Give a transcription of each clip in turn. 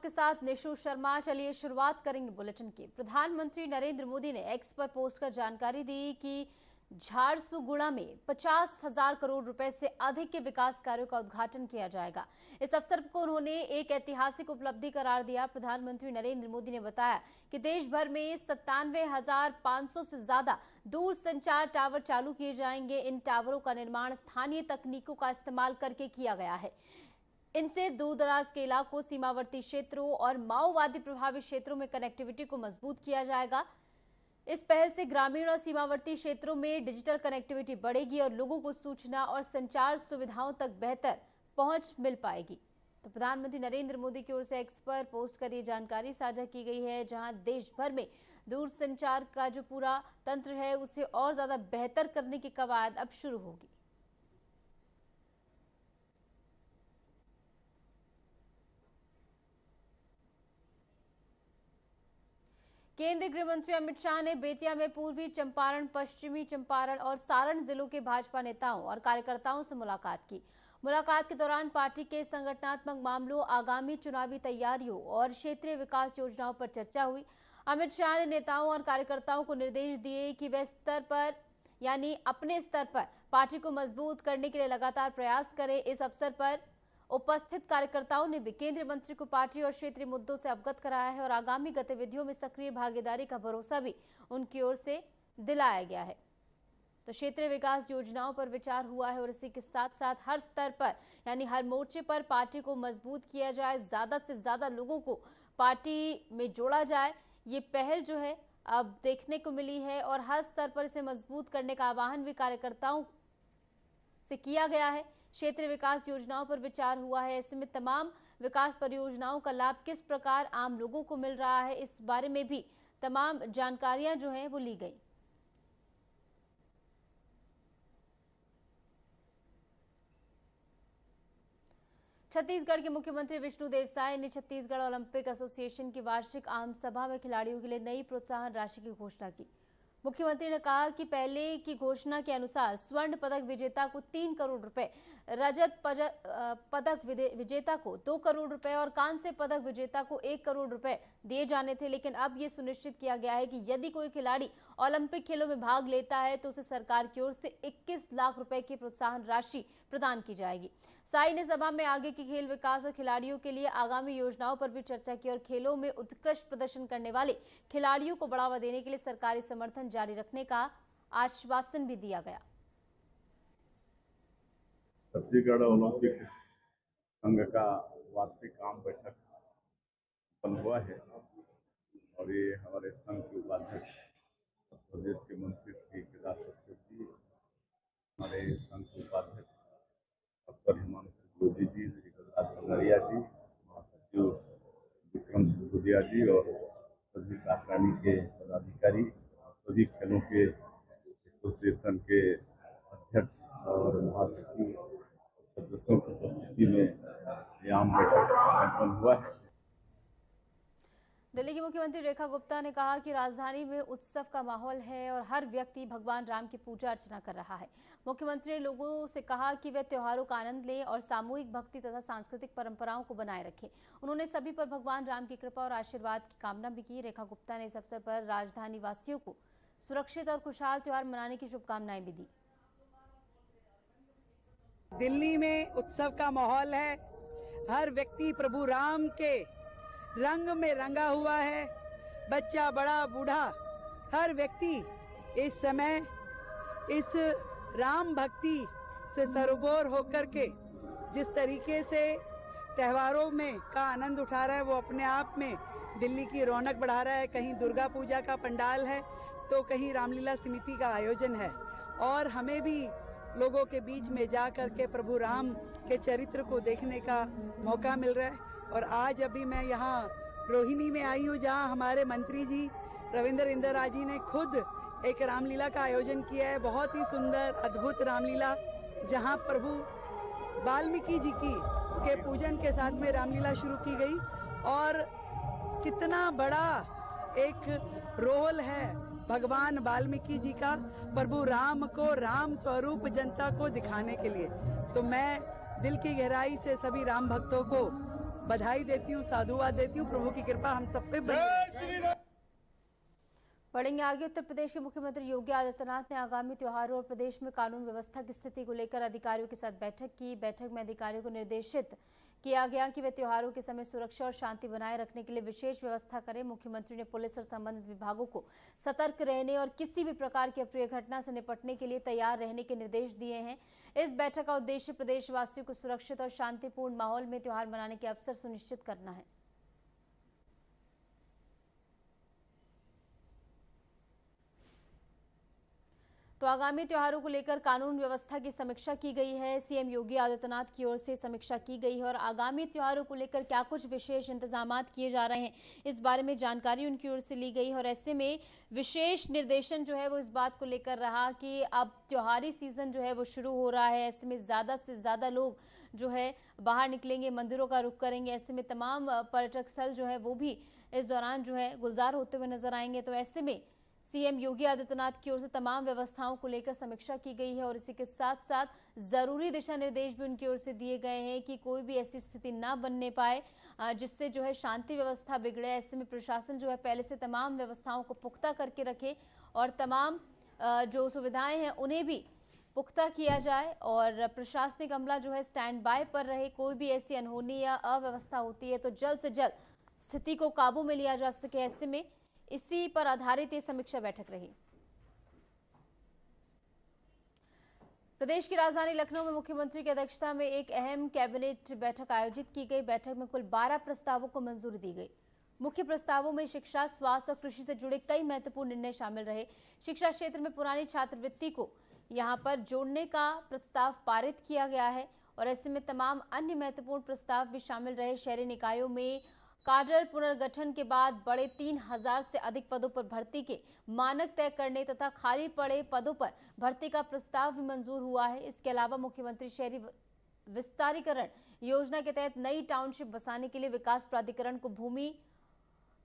आपके साथ निशु शर्मा। चलिए शुरुआत करेंगे बुलेटिन की। प्रधानमंत्री नरेंद्र मोदी ने एक्स पर पोस्ट कर जानकारी दी कि झारसुगुड़ा में 50,000 करोड़ रुपए से अधिक के विकास कार्यों का उद्घाटन किया जाएगा। इस अवसर को उन्होंने एक ऐतिहासिक उपलब्धि करार दिया। प्रधानमंत्री नरेंद्र मोदी ने बताया कि देश भर में 97,500 से ज्यादा दूर संचार टावर चालू किए जाएंगे। इन टावरों का निर्माण स्थानीय तकनीकों का इस्तेमाल करके किया गया है। इनसे दूर दराज के इलाकों, सीमावर्ती क्षेत्रों और माओवादी प्रभावित क्षेत्रों में कनेक्टिविटी को मजबूत किया जाएगा। इस पहल से ग्रामीण और सीमावर्ती क्षेत्रों में डिजिटल कनेक्टिविटी बढ़ेगी और लोगों को सूचना और संचार सुविधाओं तक बेहतर पहुंच मिल पाएगी। तो प्रधानमंत्री नरेंद्र मोदी की ओर से एक्स पर पोस्ट कर ये जानकारी साझा की गई है, जहां देश भर में दूर संचार का जो पूरा तंत्र है उसे और ज्यादा बेहतर करने की कवायद अब शुरू होगी। केंद्रीय गृह मंत्री अमित शाह ने बेतिया में पूर्वी चंपारण, पश्चिमी चंपारण और सारण जिलों के भाजपा नेताओं और कार्यकर्ताओं से मुलाकात की। मुलाकात के दौरान पार्टी के संगठनात्मक मामलों, आगामी चुनावी तैयारियों और क्षेत्रीय विकास योजनाओं पर चर्चा हुई। अमित शाह ने नेताओं और कार्यकर्ताओं को निर्देश दिए कि वे स्तर पर यानी अपने स्तर पर पार्टी को मजबूत करने के लिए लगातार प्रयास करें। इस अवसर पर उपस्थित कार्यकर्ताओं ने भी केंद्रीय मंत्री को पार्टी और क्षेत्रीय मुद्दों से अवगत कराया है और आगामी गतिविधियों में सक्रिय भागीदारी का भरोसा भी उनकी ओर से दिलाया गया है। तो क्षेत्रीय विकास योजनाओं पर विचार हुआ है और इसी के साथ साथ हर स्तर पर यानी हर मोर्चे पर पार्टी को मजबूत किया जाए, ज्यादा से ज्यादा लोगों को पार्टी में जोड़ा जाए। ये पहल जो है अब देखने को मिली है और हर स्तर पर इसे मजबूत करने का आह्वान भी कार्यकर्ताओं से किया गया है। क्षेत्रीय विकास योजनाओं पर विचार हुआ है। ऐसे में तमाम विकास परियोजनाओं का लाभ किस प्रकार आम लोगों को मिल रहा है, इस बारे में भी तमाम जानकारियां जो हैं वो ली गई। छत्तीसगढ़ के मुख्यमंत्री विष्णुदेव साय ने छत्तीसगढ़ ओलंपिक एसोसिएशन की वार्षिक आम सभा में खिलाड़ियों के लिए नई प्रोत्साहन राशि की घोषणा की। मुख्यमंत्री ने कहा कि पहले की घोषणा के अनुसार स्वर्ण पदक विजेता को 3 करोड़ रुपए, रजत पदक विजेता को 2 करोड़ रुपए और कांस्य पदक विजेता को 1 करोड़ रुपए दिए जाने थे। लेकिन अब ये सुनिश्चित किया गया है कि यदि कोई खिलाड़ी ओलंपिक खेलों में भाग लेता है तो उसे सरकार की ओर से 21 लाख रुपए की प्रोत्साहन राशि प्रदान की जाएगी। साई ने सभा में आगे की खेल विकास और खिलाड़ियों के लिए आगामी योजनाओं पर भी चर्चा की और खेलों में उत्कृष्ट प्रदर्शन करने वाले खिलाड़ियों को बढ़ावा देने के लिए सरकारी समर्थन जारी रखने का आश्वासन भी दिया गया। छत्तीसगढ़ ओलंपिक संघ का वार्षिक आम बैठक संपन्न हुआ है और ये हमारे संघ के उपाध्यक्ष प्रदेश के मंत्री श्री केदार कश्यप जी, हमारे संघ के उपाध्यक्ष डॉक्टर हिमांशु जोशी जी, श्री प्रकाश भंगड़िया जी, महासचिव विक्रम सिसोदिया जी और सभी कार्यकारिणी के पदाधिकारी, सभी खेलों के एसोसिएशन के अध्यक्ष और महासचिव सदस्यों की उपस्थिति में यह आम बैठक संपन्न हुआ है। दिल्ली की मुख्यमंत्री रेखा गुप्ता ने कहा कि राजधानी में उत्सव का माहौल है और हर व्यक्ति भगवान राम की पूजा अर्चना कर रहा है। मुख्यमंत्री ने लोगों से कहा कि वे त्योहारों का आनंद लें और सामूहिक भक्ति तथा सांस्कृतिक परंपराओं को बनाए रखें। उन्होंने सभी पर भगवान राम की कृपा और आशीर्वाद की कामना भी की। रेखा गुप्ता ने इस अवसर पर राजधानी वासियों को सुरक्षित और खुशहाल त्योहार मनाने की शुभकामनाएं भी दी। दिल्ली में उत्सव का माहौल है, हर व्यक्ति प्रभु राम के रंग में रंगा हुआ है। बच्चा, बड़ा, बूढ़ा, हर व्यक्ति इस समय इस राम भक्ति से सरोबोर होकर के जिस तरीके से त्योहारों में का आनंद उठा रहा है वो अपने आप में दिल्ली की रौनक बढ़ा रहा है। कहीं दुर्गा पूजा का पंडाल है तो कहीं रामलीला समिति का आयोजन है और हमें भी लोगों के बीच में जा कर के प्रभु राम के चरित्र को देखने का मौका मिल रहा है। और आज अभी मैं यहाँ रोहिणी में आई हूँ जहाँ हमारे मंत्री जी रविंद्र इंदिरा जी ने खुद एक रामलीला का आयोजन किया है। बहुत ही सुंदर अद्भुत रामलीला जहाँ प्रभु वाल्मीकि जी के पूजन के साथ में रामलीला शुरू की गई और कितना बड़ा एक रोल है भगवान वाल्मीकि जी का प्रभु राम को राम स्वरूप जनता को दिखाने के लिए। तो मैं दिल की गहराई से सभी राम भक्तों को बधाई देती हूँ, साधुवाद देती हूँ। प्रभु की कृपा हम सब पे बनी रहे। बढ़ेंगे आगे। उत्तर प्रदेश के मुख्यमंत्री योगी आदित्यनाथ ने आगामी त्योहारों और प्रदेश में कानून व्यवस्था की स्थिति को लेकर अधिकारियों के साथ बैठक की। बैठक में अधिकारियों को निर्देशित किया गया कि वे त्योहारों के समय सुरक्षा और शांति बनाए रखने के लिए विशेष व्यवस्था करें। मुख्यमंत्री ने पुलिस और संबंधित विभागों को सतर्क रहने और किसी भी प्रकार की अप्रिय घटना से निपटने के लिए तैयार रहने के निर्देश दिए हैं। इस बैठक का उद्देश्य प्रदेशवासियों को सुरक्षित और शांतिपूर्ण माहौल में त्योहार मनाने के अवसर सुनिश्चित करना है। तो आगामी त्योहारों को लेकर कानून व्यवस्था की समीक्षा की गई है। सीएम योगी आदित्यनाथ की ओर से समीक्षा की गई है और आगामी त्योहारों को लेकर क्या कुछ विशेष इंतजामात किए जा रहे हैं, इस बारे में जानकारी उनकी ओर से ली गई। और ऐसे में विशेष निर्देशन जो है वो इस बात को लेकर रहा कि अब त्योहारी सीजन जो है वो शुरू हो रहा है। ऐसे में ज़्यादा से ज़्यादा लोग जो है बाहर निकलेंगे, मंदिरों का रुख करेंगे। ऐसे में तमाम पर्यटक स्थल जो है वो भी इस दौरान जो है गुलजार होते हुए नजर आएंगे। तो ऐसे में सीएम योगी आदित्यनाथ की ओर से तमाम व्यवस्थाओं को लेकर समीक्षा की गई है और इसी के साथ साथ जरूरी दिशा निर्देश भी उनकी ओर से दिए गए हैं कि कोई भी ऐसी स्थिति ना बनने पाए जिससे जो है शांति व्यवस्था बिगड़े। ऐसे में प्रशासन जो है पहले से तमाम व्यवस्थाओं को पुख्ता करके रखे और तमाम जो सुविधाएं हैं उन्हें भी पुख्ता किया जाए और प्रशासनिक अमला जो है स्टैंड बाय पर रहे। कोई भी ऐसी अनहोनी या अव्यवस्था होती है तो जल्द से जल्द स्थिति को काबू में लिया जा सके। ऐसे में इसी पर आधारित ये समीक्षा बैठक रही। प्रदेश की राजधानी लखनऊ में मुख्यमंत्री की अध्यक्षता में एक अहम कैबिनेट बैठक आयोजित की गई। बैठक में कुल 12 प्रस्तावों को मंजूरी दी गई। मुख्य प्रस्तावों में शिक्षा, स्वास्थ्य और कृषि से जुड़े कई महत्वपूर्ण निर्णय शामिल रहे। शिक्षा क्षेत्र में पुरानी छात्रवृत्ति को यहां पर जोड़ने का प्रस्ताव पारित किया गया है और ऐसे में तमाम अन्य महत्वपूर्ण प्रस्ताव भी शामिल रहे। शहरी निकायों में काडर पुनर्गठन के बाद बड़े 3000 से अधिक पदों पर भर्ती के मानक तय करने तथा खाली पड़े पदों पर भर्ती का प्रस्ताव भी मंजूर हुआ है। इसके अलावा मुख्यमंत्री शहरी विस्तारीकरण योजना के तहत नई टाउनशिप बसाने के लिए विकास प्राधिकरण को भूमि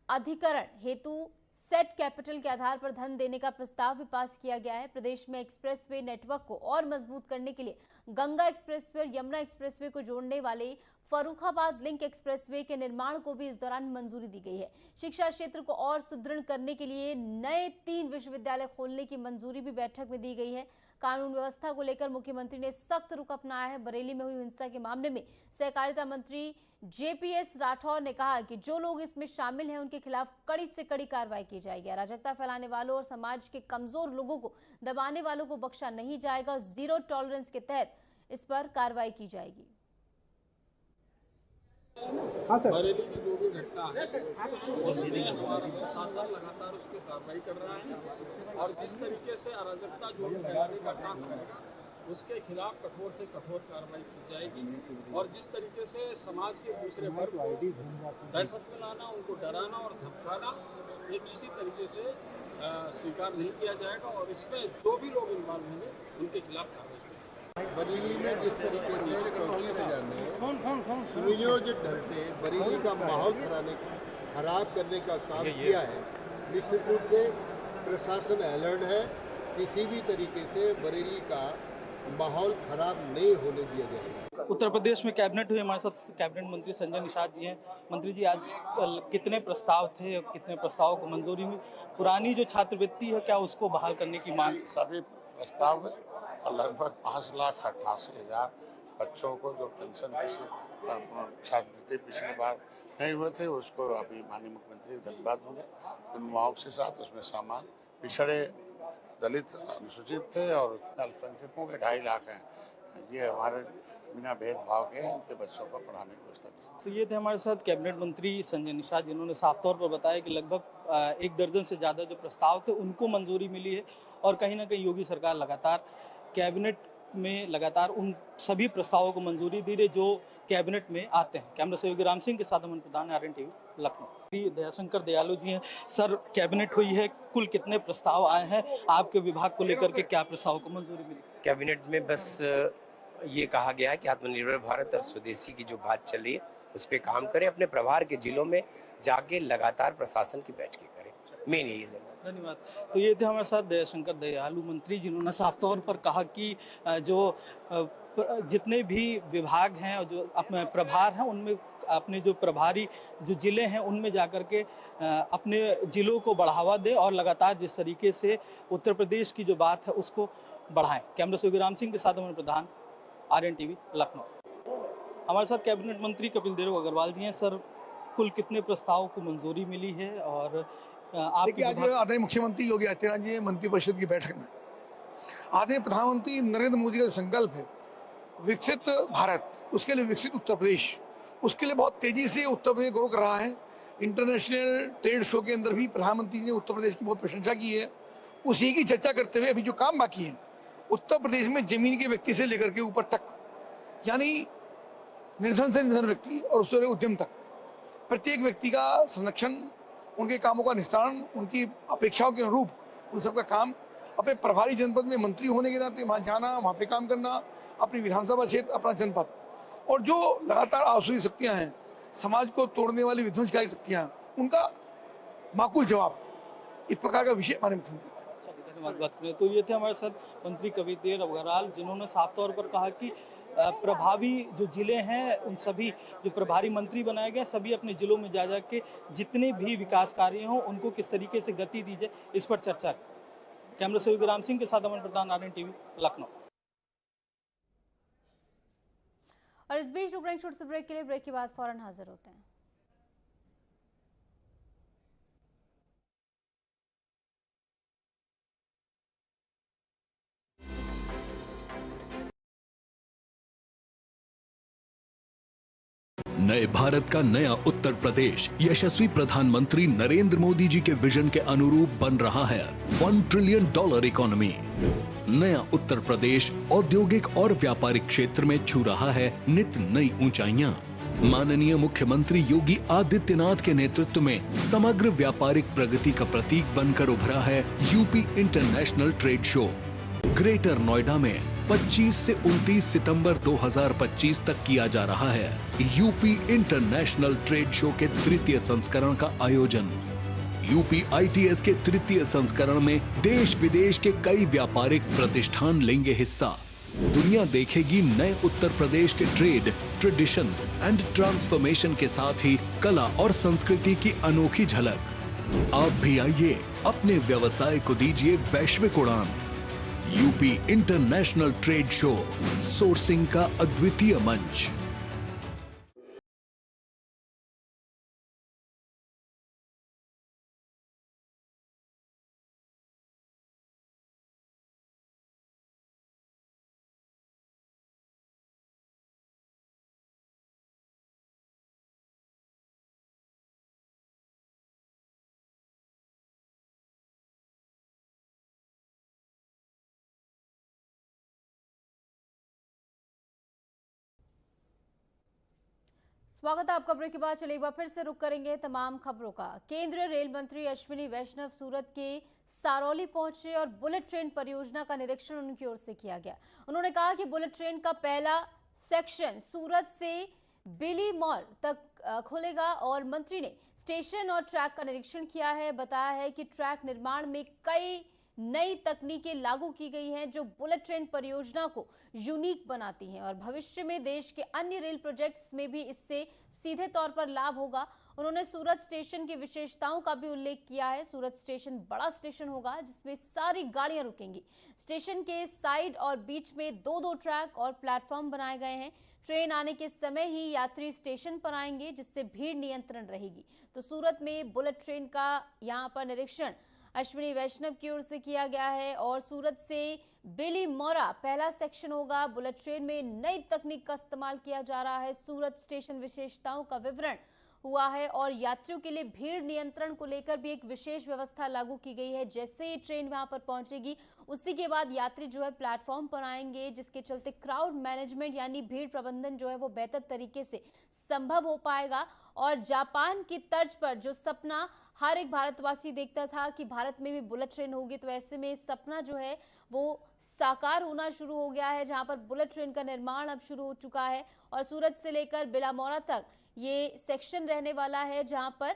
अधिकरण हेतु सेट कैपिटल के आधार पर धन देने का प्रस्ताव भी पास किया गया है। प्रदेश में एक्सप्रेसवे नेटवर्क को और मजबूत करने के लिए गंगा एक्सप्रेसवे और यमुना एक्सप्रेसवे को जोड़ने वाले फर्रुखाबाद लिंक एक्सप्रेसवे के निर्माण को भी इस दौरान मंजूरी दी गई है। शिक्षा क्षेत्र को और सुदृढ़ करने के लिए नए 3 विश्वविद्यालय खोलने की मंजूरी भी बैठक में दी गई है। कानून व्यवस्था को लेकर मुख्यमंत्री ने सख्त रुख अपनाया है। बरेली में हुई हिंसा के मामले में सहकारिता मंत्री जेपीएस राठौर ने कहा कि जो लोग इसमें शामिल हैं उनके खिलाफ कड़ी से कड़ी कार्रवाई की जाएगी। अराजकता फैलाने वालों और समाज के कमजोर लोगों को दबाने वालों को बख्शा नहीं जाएगा। जीरो टॉलरेंस के तहत इस पर कार्रवाई की जाएगी। हाँ सर, बरेली की जो भी घटना है उसमें हमारा प्रशासन लगातार उस पर कार्रवाई कर रहा है और जिस तरीके से अराजकता जो भी फैलाने का काम करेगा उसके खिलाफ कठोर से कठोर कार्रवाई की जाएगी और जिस तरीके से समाज के दूसरे वर्ग को दहशत में लाना, उनको डराना और धमकाना, ये किसी तरीके से स्वीकार नहीं किया जाएगा और इसमें जो भी लोग इन्वॉल्व होंगे उनके खिलाफ कार्रवाई की जाएगी। बरेली में जिस तरीके से चौकी बाजार ने सुनियोजित ढंग से बरेली का माहौल खराब करने का काम किया है, निश्चित रूप से प्रशासन अलर्ट है। किसी भी तरीके से बरेली का माहौल खराब नहीं होने दिया जाएगा। उत्तर प्रदेश में कैबिनेट हुई, हमारे साथ कैबिनेट मंत्री संजय निषाद जी हैं। मंत्री जी, आज कितने प्रस्ताव थे और कितने प्रस्तावों को मंजूरी मिली? पुरानी जो छात्रवृत्ति है क्या उसको बहाल करने की मांग? सभी प्रस्ताव में और लगभग 5,88,000 बच्चों को जो पेंशन छात्रवृत्ति पिछली बार नहीं हुए थे उसको अभी माननीय मुख्यमंत्री धन्यवाद होंगे। मुआवजे के साथ उसमें सामान पिछड़े दलित अनुसूचित थे और अल्पसंख्यकों के 2.5 लाख हैं। ये हमारे बिना भेदभाव के इनके बच्चों को पढ़ाने की व्यवस्था की। तो ये थे हमारे साथ कैबिनेट मंत्री संजय निषाद, जिन्होंने साफ तौर पर बताया कि लगभग 1 दर्जन से ज़्यादा जो प्रस्ताव थे उनको मंजूरी मिली है और कहीं ना कहीं योगी सरकार लगातार कैबिनेट में लगातार उन सभी प्रस्तावों को मंजूरी दे रही जो कैबिनेट में आते हैं। कैमरा सहयोगी राम सिंह के साथ अमन प्रधान, आरएन टीवी लखनऊ। दयाशंकर दयालु जी हैं। सर, कैबिनेट हुई है, कुल कितने प्रस्ताव आए हैं? आपके विभाग को लेकर के क्या प्रस्ताव को मंजूरी मिली? कैबिनेट में बस ये कहा गया है कि आत्मनिर्भर भारत और स्वदेशी की जो बात चल रही है उस पर काम करें, अपने प्रभार के जिलों में जाके लगातार प्रशासन की बैठकें करें। मेन यही है। धन्यवाद। तो ये थे हमारे साथ दयाशंकर दयालु मंत्री, जिन्होंने साफ तौर पर कहा कि जो जितने भी विभाग हैं और जो अपने प्रभार हैं उनमें अपने जो प्रभारी जो जिले हैं उनमें जाकर के अपने जिलों को बढ़ावा दे और लगातार जिस तरीके से उत्तर प्रदेश की जो बात है उसको बढ़ाएं। कैमरा से राम सिंह के साथ अमर प्रधान, आर्यन टीवी, लखनऊ। हमारे साथ कैबिनेट मंत्री कपिल देव अग्रवाल जी हैं। सर, कुल कितने प्रस्ताव को मंजूरी मिली है? और देखिए, आज आदरणीय मुख्यमंत्री योगी आदित्यनाथ जी मंत्रिपरिषद की बैठक में आदरणीय प्रधानमंत्री नरेंद्र मोदी का जो संकल्प है विकसित भारत, उसके लिए विकसित उत्तर प्रदेश, उसके लिए बहुत तेजी से उत्तर प्रदेश ग्रो कर रहा है। इंटरनेशनल ट्रेड शो के अंदर भी प्रधानमंत्री ने उत्तर प्रदेश की बहुत प्रशंसा की है। उसी की चर्चा करते हुए अभी जो काम बाकी है उत्तर प्रदेश में जमीन के व्यक्ति से लेकर के ऊपर तक, यानी निर्धन से निर्धन व्यक्ति और उससे उद्यम तक, प्रत्येक व्यक्ति का संरक्षण, उनके कामों का निस्तारण, उनकी अपेक्षाओं के अनुरूप उन सबका काम अपने प्रभारी जनपद में मंत्री होने के नाते वहाँ जाना, वहाँ पे काम करना, अपनी विधानसभा क्षेत्र, अपना जनपद, और जो लगातार आसुरी शक्तियाँ हैं, समाज को तोड़ने वाली विध्वंसकारी शक्तियाँ, उनका माकूल जवाब, इस प्रकार का विषय हमारे मुख्यमंत्री। बात करें तो ये थे हमारे साथ मंत्री कपिल देव अग्रवाल, जिन्होंने साफ तौर पर कहा कि प्रभावी जो जिले हैं उन सभी जो प्रभारी मंत्री बनाए गए सभी अपने जिलों में जा के जितने भी विकास कार्य हों उनको किस तरीके से गति दी जाए इस पर चर्चा। कैमरा से राम सिंह के साथ अमन प्रधान, आर्यन टीवी, लखनऊ। और इस बीच रुक छोटे से ब्रेक के लिए, ब्रेक के बाद फौरन हाजिर होते हैं। नए भारत का नया उत्तर प्रदेश यशस्वी प्रधानमंत्री नरेंद्र मोदी जी के विजन के अनुरूप बन रहा है। $1 ट्रिलियन इकोनॉमी। नया उत्तर प्रदेश औद्योगिक और व्यापारिक क्षेत्र में छू रहा है नित नई ऊंचाइयां। माननीय मुख्यमंत्री योगी आदित्यनाथ के नेतृत्व में समग्र व्यापारिक प्रगति का प्रतीक बनकर उभरा है UP international trade show. Greater Noida में 25 से 29 सितंबर 2025 तक किया जा रहा है यूपी इंटरनेशनल ट्रेड शो के तृतीय संस्करण का आयोजन। यूपी ITS के तृतीय संस्करण में देश विदेश के कई व्यापारिक प्रतिष्ठान लेंगे हिस्सा। दुनिया देखेगी नए उत्तर प्रदेश के ट्रेड, ट्रेडिशन एंड ट्रांसफॉर्मेशन के साथ ही कला और संस्कृति की अनोखी झलक। आप भी आइए, अपने व्यवसाय को दीजिए वैश्विक उड़ान। UP international trade show, sourcing का अद्वितीय मंच। स्वागत है आपका। ब्रेक के बाद चलिए एक बार फिर से रुक करेंगे तमाम खबरों का। केंद्रीय रेल मंत्री अश्विनी वैष्णव सूरत के सारौली पहुंचे और बुलेट ट्रेन परियोजना का निरीक्षण उनकी ओर से किया गया। उन्होंने कहा कि बुलेट ट्रेन का पहला सेक्शन सूरत से बिली मॉल तक खुलेगा और मंत्री ने स्टेशन और ट्रैक का निरीक्षण किया है। बताया है कि ट्रैक निर्माण में कई नई तकनीकें लागू की गई हैं जो बुलेट ट्रेन परियोजना को यूनिक बनाती हैं और भविष्य में देश के अन्य रेल प्रोजेक्ट्स में भी इससे सीधे तौर पर लाभ होगा। उन्होंने सूरत स्टेशन की विशेषताओं का भी उल्लेख किया है। सूरत स्टेशन बड़ा स्टेशन होगा जिसमें सारी गाड़ियां रुकेंगी। स्टेशन के साइड और बीच में 2-2 ट्रैक और प्लेटफॉर्म बनाए गए हैं। ट्रेन आने के समय ही यात्री स्टेशन पर आएंगे जिससे भीड़ नियंत्रण रहेगी। तो सूरत में बुलेट ट्रेन का यहाँ पर निरीक्षण अश्विनी वैष्णव की ओर से किया गया है और सूरत से बेली मोरा पहला सेक्शन होगा। बुलेट ट्रेन में नई तकनीक का इस्तेमाल किया जा रहा है। सूरत स्टेशन विशेषताओं का विवरण हुआ है और यात्रियों के लिए भीड़ नियंत्रण को लेकर भी एक विशेष व्यवस्था लागू की गई है। जैसे ही ट्रेन वहां पर पहुंचेगी उसी के बाद यात्री जो है प्लेटफॉर्म पर आएंगे, जिसके चलते क्राउड मैनेजमेंट यानी भीड़ प्रबंधन जो है वो बेहतर तरीके से संभव हो पाएगा। और जापान की तर्ज पर जो सपना हर एक भारतवासी देखता था कि भारत में भी बुलेट ट्रेन होगी, तो ऐसे में सपना जो है वो साकार होना शुरू हो गया है, जहां पर बुलेट ट्रेन का निर्माण अब शुरू हो चुका है और सूरत से लेकर बिलामोरा तक ये सेक्शन रहने वाला है, जहां पर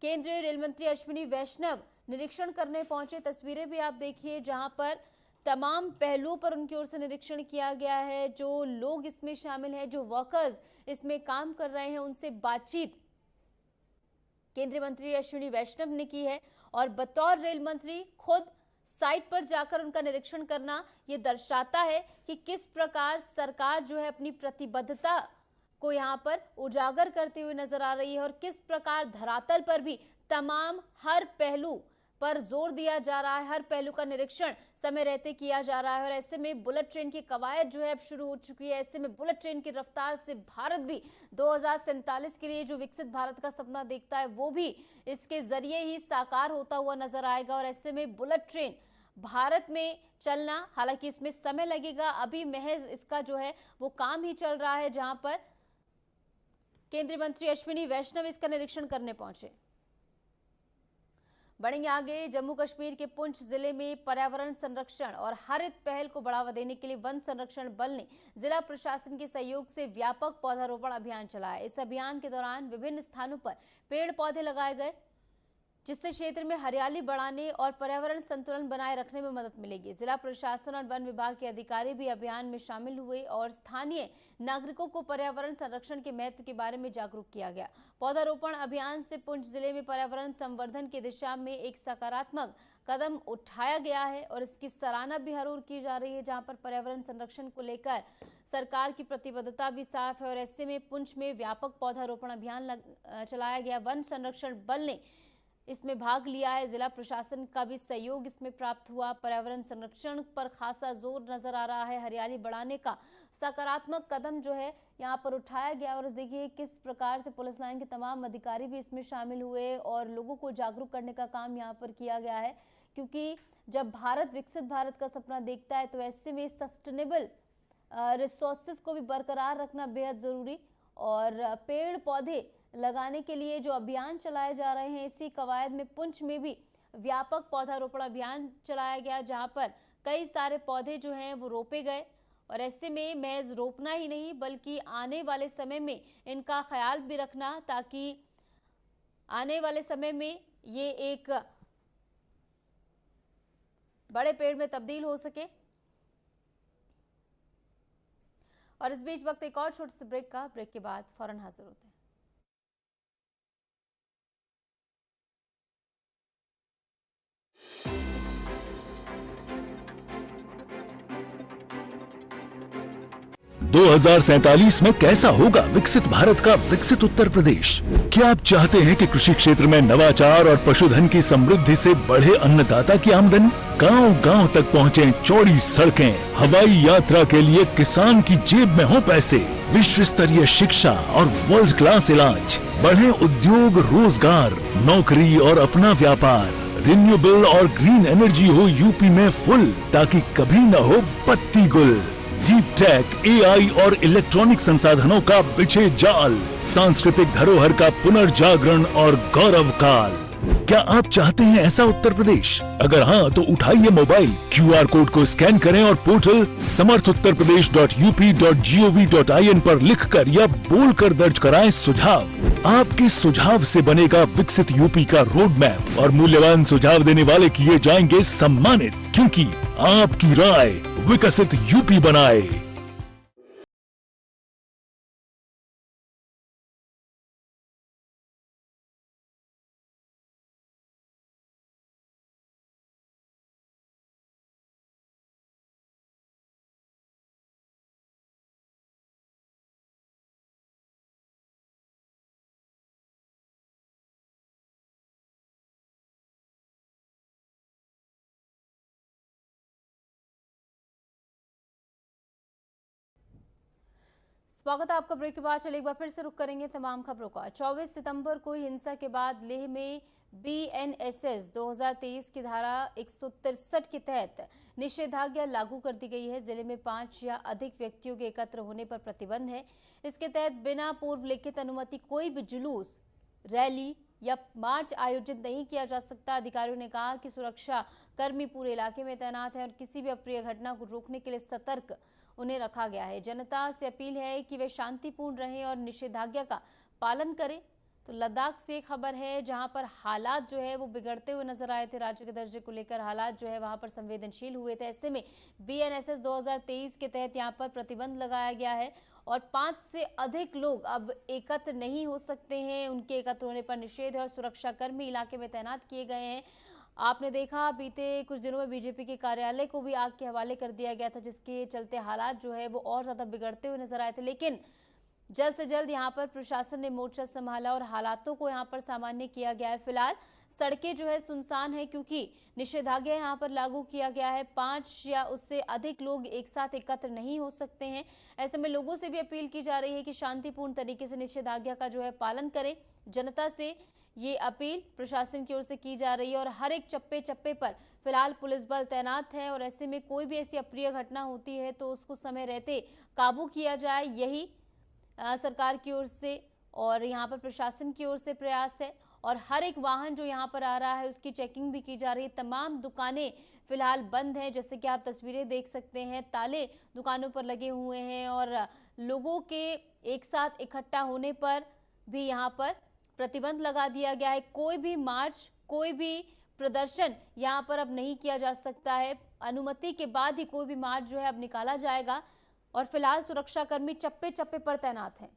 केंद्रीय रेल मंत्री अश्विनी वैष्णव निरीक्षण करने पहुंचे। तस्वीरें भी आप देखिए जहां पर तमाम पहलुओं पर उनकी ओर से निरीक्षण किया गया है। जो लोग इसमें शामिल हैं, जो वर्कर्स इसमें काम कर रहे हैं, उनसे बातचीत केंद्रीय मंत्री अश्विनी वैष्णव ने की है और बतौर रेल मंत्री खुद साइट पर जाकर उनका निरीक्षण करना ये दर्शाता है कि किस प्रकार सरकार जो है अपनी प्रतिबद्धता को यहाँ पर उजागर करते हुए नजर आ रही है और किस प्रकार धरातल पर भी तमाम हर पहलू पर जोर दिया जा रहा है, हर पहलू का निरीक्षण समय रहते किया जा रहा है। और ऐसे में बुलेट ट्रेन की कवायद जो है अब शुरू हो चुकी है। ऐसे में बुलेट ट्रेन की रफ्तार से भारत भी 2047 के लिए जो विकसित भारत का सपना देखता है वो भी इसके जरिए ही साकार होता हुआ नजर आएगा। और ऐसे में बुलेट ट्रेन भारत में चलना, हालांकि इसमें समय लगेगा, अभी महज इसका जो है वो काम ही चल रहा है, जहां पर केंद्रीय मंत्री अश्विनी वैष्णव इसका निरीक्षण करने पहुंचे। बढ़ेंगे आगे। जम्मू कश्मीर के पुंछ जिले में पर्यावरण संरक्षण और हरित पहल को बढ़ावा देने के लिए वन संरक्षण बल ने जिला प्रशासन के सहयोग से व्यापक पौधारोपण अभियान चलाया। इस अभियान के दौरान विभिन्न स्थानों पर पेड़ पौधे लगाए गए, जिससे क्षेत्र में हरियाली बढ़ाने और पर्यावरण संतुलन बनाए रखने में मदद मिलेगी। जिला प्रशासन और वन विभाग के अधिकारी भी अभियान में शामिल हुए और स्थानीय नागरिकों को पर्यावरण संरक्षण के महत्व के बारे में जागरूक किया गया। पौधारोपण अभियान से पुंछ जिले में पर्यावरण संवर्धन की दिशा में एक सकारात्मक कदम उठाया गया है और इसकी सराहना भी हर ओर की जा रही है, जहां पर पर्यावरण संरक्षण को लेकर सरकार की प्रतिबद्धता भी साफ है। और ऐसे में पुंछ में व्यापक पौधारोपण अभियान चलाया गया। वन संरक्षण बल ने इसमें भाग लिया है, जिला प्रशासन का भी सहयोग इसमें प्राप्त हुआ। पर्यावरण संरक्षण पर खासा जोर नजर आ रहा है, हरियाली बढ़ाने का सकारात्मक कदम जो है यहाँ पर उठाया गया। और देखिए किस प्रकार से पुलिस लाइन के तमाम अधिकारी भी इसमें शामिल हुए और लोगों को जागरूक करने का काम यहाँ पर किया गया है, क्योंकि जब भारत विकसित भारत का सपना देखता है तो ऐसे में सस्टेनेबल रिसोर्सेज को भी बरकरार रखना बेहद जरूरी। और पेड़ पौधे लगाने के लिए जो अभियान चलाए जा रहे हैं, इसी कवायद में पुंछ में भी व्यापक पौधारोपण अभियान चलाया गया, जहां पर कई सारे पौधे जो हैं वो रोपे गए। और ऐसे में महज रोपना ही नहीं बल्कि आने वाले समय में इनका ख्याल भी रखना, ताकि आने वाले समय में ये एक बड़े पेड़ में तब्दील हो सके। और इस बीच वक्त एक और छोटे से ब्रेक का, ब्रेक के बाद फौरन हाजिर होते हैं। 2047 में कैसा होगा विकसित भारत का विकसित उत्तर प्रदेश? क्या आप चाहते हैं कि कृषि क्षेत्र में नवाचार और पशुधन की समृद्धि से बढ़े अन्नदाता की आमदनी, गांव-गांव तक पहुंचे चौड़ी सड़कें, हवाई यात्रा के लिए किसान की जेब में हो पैसे, विश्व स्तरीय शिक्षा और वर्ल्ड क्लास इलाज, बढ़े उद्योग, रोजगार, नौकरी और अपना व्यापार, रिन्यूएबल और ग्रीन एनर्जी हो यूपी में फुल, ताकि कभी न हो बत्ती गुल। डीप टेक, एआई और इलेक्ट्रॉनिक संसाधनों का बिछे जाल, सांस्कृतिक धरोहर का पुनर्जागरण और गौरव काल। क्या आप चाहते हैं ऐसा उत्तर प्रदेश? अगर हाँ तो उठाइए मोबाइल, क्यूआर कोड को स्कैन करें और पोर्टल samarthuttarpradesh.up.gov.in पर लिखकर या बोलकर दर्ज कराएं सुझाव। आपके सुझाव से बनेगा विकसित यूपी का रोड मैप और मूल्यवान सुझाव देने वाले किए जाएंगे सम्मानित, क्योंकि आपकी राय विकसित यूपी बनाए। स्वागत है आपका। ब्रेक के बाद चलिए एक बार फिर से रुक करेंगे तमाम खबरों का। 24 सितंबर को हिंसा के बाद लेह में BNSS 2023 की धारा 163 के तहत निषेधाज्ञा लागू कर दी गई है। जिले में 5 या अधिक व्यक्तियों के एकत्र होने पर प्रतिबंध है। इसके तहत बिना पूर्व लिखित अनुमति कोई भी जुलूस, रैली या मार्च आयोजित नहीं किया जा सकता। अधिकारियों ने कहा कि सुरक्षा कर्मी पूरे इलाके में तैनात हैं और किसी भी अप्रिय घटना को रोकने के लिए सतर्क उन्हें रखा गया है। जनता से अपील है कि वे शांतिपूर्ण रहें और निषेधाज्ञा का पालन करें। तो लद्दाख से खबर है जहां पर हालात जो है वो बिगड़ते हुए नजर आए थे। राज्य के दर्जे को लेकर हालात जो है वहां पर संवेदनशील हुए थे। ऐसे में BNSS 2023 के तहत यहां पर प्रतिबंध लगाया गया है और 5 से अधिक लोग अब एकत्र नहीं हो सकते हैं। उनके एकत्र होने पर निषेध है और सुरक्षाकर्मी इलाके में तैनात किए गए हैं। आपने देखा बीते कुछ दिनों में बीजेपी के कार्यालय को भी आग के हवाले कर दिया गया था, जिसके चलते हालात जो है वो और ज्यादा बिगड़ते हुए नजर आए थे। लेकिन जल्द से जल्द यहां पर प्रशासन ने मोर्चा संभाला और हालातों को यहां पर सामान्य किया गया है। फिलहाल सड़कें जो है सुनसान है क्योंकि निषेधाज्ञा यहां पर लागू किया गया है। 5 या उससे अधिक लोग एक साथ एकत्र नहीं हो सकते हैं। ऐसे में लोगों से भी अपील की जा रही है कि शांतिपूर्ण तरीके से निषेधाज्ञा का जो है पालन करें। जनता से ये अपील प्रशासन की ओर से की जा रही है और हर एक चप्पे चप्पे पर फिलहाल पुलिस बल तैनात है और ऐसे में कोई भी ऐसी अप्रिय घटना होती है तो उसको समय रहते काबू किया जाए, यही सरकार की ओर से और यहाँ पर प्रशासन की ओर से प्रयास है। और हर एक वाहन जो यहाँ पर आ रहा है उसकी चेकिंग भी की जा रही है। तमाम दुकानें फिलहाल बंद हैं, जैसे कि आप तस्वीरें देख सकते हैं। ताले दुकानों पर लगे हुए हैं और लोगों के एक साथ इकट्ठा होने पर भी यहाँ पर प्रतिबंध लगा दिया गया है। कोई भी मार्च, कोई भी प्रदर्शन यहाँ पर अब नहीं किया जा सकता है। अनुमति के बाद ही कोई भी मार्च जो है अब निकाला जाएगा और फिलहाल सुरक्षाकर्मी चप्पे चप्पे पर तैनात हैं।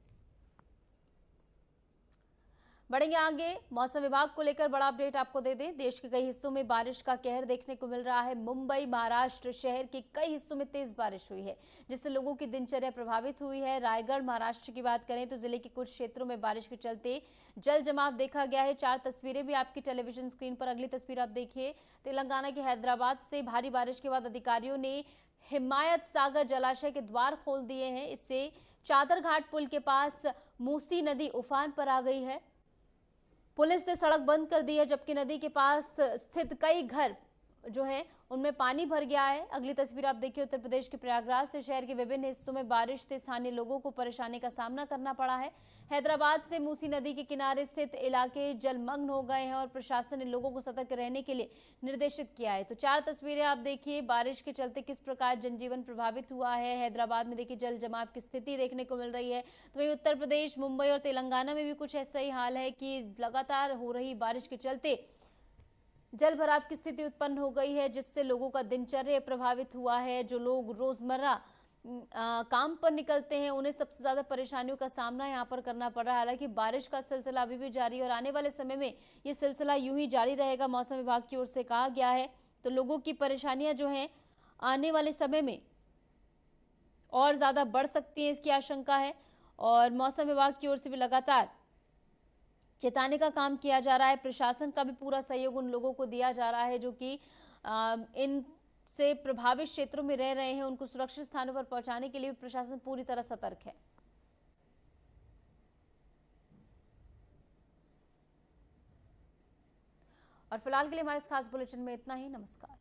बढ़ेंगे आगे, मौसम विभाग को लेकर बड़ा अपडेट आपको दे दें। देश के कई हिस्सों में बारिश का कहर देखने को मिल रहा है। मुंबई, महाराष्ट्र शहर के कई हिस्सों में तेज बारिश हुई है, जिससे लोगों की दिनचर्या प्रभावित हुई है। रायगढ़, महाराष्ट्र की बात करें तो जिले के कुछ क्षेत्रों में बारिश के चलते जल जमाव देखा गया है। 4 तस्वीरें भी आपकी टेलीविजन स्क्रीन पर। अगली तस्वीर आप देखिए, तेलंगाना के हैदराबाद से भारी बारिश के बाद अधिकारियों ने हिमायत सागर जलाशय के द्वार खोल दिए हैं। इससे चादर घाट पुल के पास मूसी नदी उफान पर आ गई है। पुलिस ने सड़क बंद कर दी है, जबकि नदी के पास स्थित कई घर जो है उनमें पानी भर गया है। अगली तस्वीर आप देखिए, उत्तर प्रदेश के प्रयागराज से शहर के विभिन्न हिस्सों में बारिश से स्थानीय लोगों को परेशानी का सामना करना पड़ा है। हैदराबाद से मूसी नदी के किनारे स्थित इलाके जलमग्न हो गए हैं और प्रशासन ने लोगों को सतर्क रहने के लिए निर्देशित किया है। तो 4 तस्वीरें आप देखिए, बारिश के चलते किस प्रकार जनजीवन प्रभावित हुआ है। हैदराबाद में देखिए जल जमाव की स्थिति देखने को मिल रही है। तो वहीं उत्तर प्रदेश, मुंबई और तेलंगाना में भी कुछ ऐसा ही हाल है कि लगातार हो रही बारिश के चलते जल भराव की स्थिति उत्पन्न हो गई है, जिससे लोगों का दिनचर्या प्रभावित हुआ है। जो लोग रोजमर्रा काम पर निकलते हैं उन्हें सबसे ज्यादा परेशानियों का सामना यहाँ पर करना पड़ रहा है। हालांकि बारिश का सिलसिला अभी भी जारी है और आने वाले समय में ये सिलसिला यूं ही जारी रहेगा, मौसम विभाग की ओर से कहा गया है। तो लोगों की परेशानियां जो हैं आने वाले समय में और ज्यादा बढ़ सकती हैं, इसकी आशंका है। और मौसम विभाग की ओर से भी लगातार चेताने का काम किया जा रहा है। प्रशासन का भी पूरा सहयोग उन लोगों को दिया जा रहा है जो कि इन से प्रभावित क्षेत्रों में रह रहे हैं। उनको सुरक्षित स्थानों पर पहुंचाने के लिए प्रशासन पूरी तरह सतर्क है। और फिलहाल के लिए हमारे इस खास बुलेटिन में इतना ही। नमस्कार।